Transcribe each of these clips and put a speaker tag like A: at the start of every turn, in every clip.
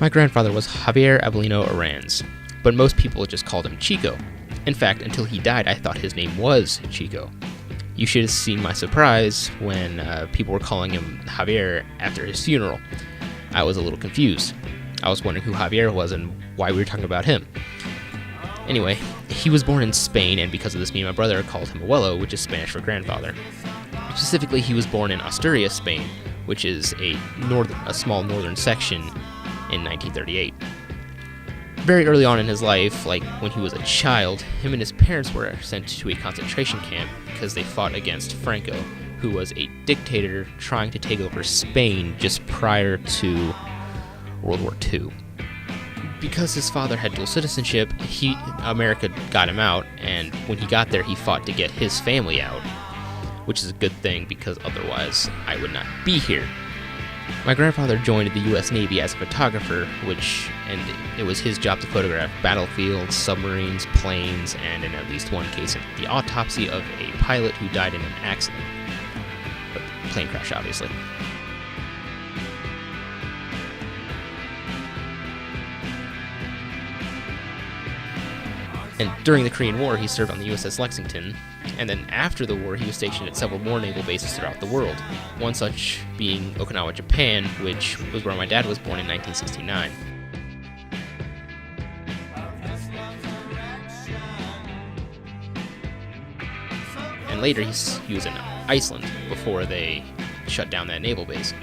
A: My grandfather was Javier Avelino Aranz, but most people just called him Chico. In fact, until he died, I thought his name was Chico. You should have seen my surprise when people were calling him Javier after his funeral. I was a little confused. I was wondering who Javier was and why we were talking about him. Anyway, he was born in Spain, and because of this, me and my brother called him Abuelo, which is Spanish for grandfather. Specifically, he was born in Asturias, Spain, which is a small northern section in 1938. Very early on in his life, like when he was a child, him and his parents were sent to a concentration camp because they fought against Franco, who was a dictator trying to take over Spain just prior to World War II. Because his father had dual citizenship, America got him out, and when he got there, he fought to get his family out, which is a good thing because otherwise I would not be here. My grandfather joined the U.S. Navy as a photographer, and it was his job to photograph battlefields, submarines, planes, and in at least one case, the autopsy of a pilot who died in an accident. But plane crash, obviously. And during the Korean War, he served on the USS Lexington, and then after the war, he was stationed at several more naval bases throughout the world, one such being Okinawa, Japan, which was where my dad was born in 1969. And later, he was in Iceland before they shut down that naval base.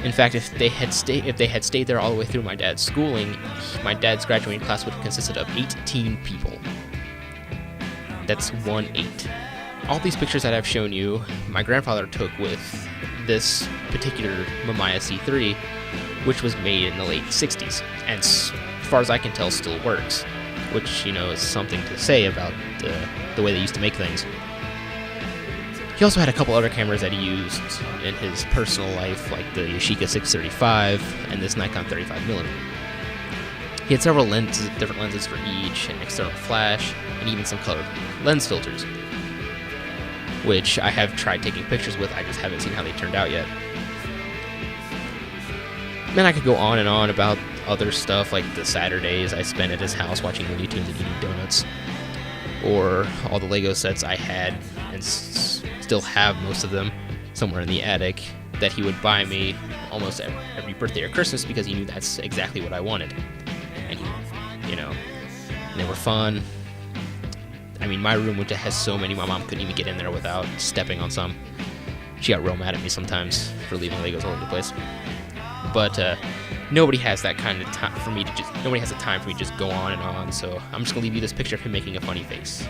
A: In fact, if they had stayed there all the way through my dad's schooling, my dad's graduating class would have consisted of 18 people. That's 1-8. All these pictures that I've shown you, my grandfather took with this particular Mamiya C3, which was made in the late 60s, and as far as I can tell, still works, which, is something to say about the way they used to make things. He also had a couple other cameras that he used in his personal life, like the Yashica 635 and this Nikon 35mm. He had several different lenses for each, an external flash, and even some color lens filters, which I have tried taking pictures with. I just haven't seen how they turned out yet. Then I could go on and on about other stuff, like the Saturdays I spent at his house watching Looney Tunes and eating donuts, or all the Lego sets I had and still have most of them somewhere in the attic that he would buy me almost every birthday or Christmas because he knew that's exactly what I wanted. And they were fun. I mean, my room, which has so many, my mom couldn't even get in there without stepping on some. She got real mad at me sometimes for leaving Legos all over the place. But nobody has that kind of time for me to nobody has the time for me to just go on and on. So I'm just gonna leave you this picture of him making a funny face.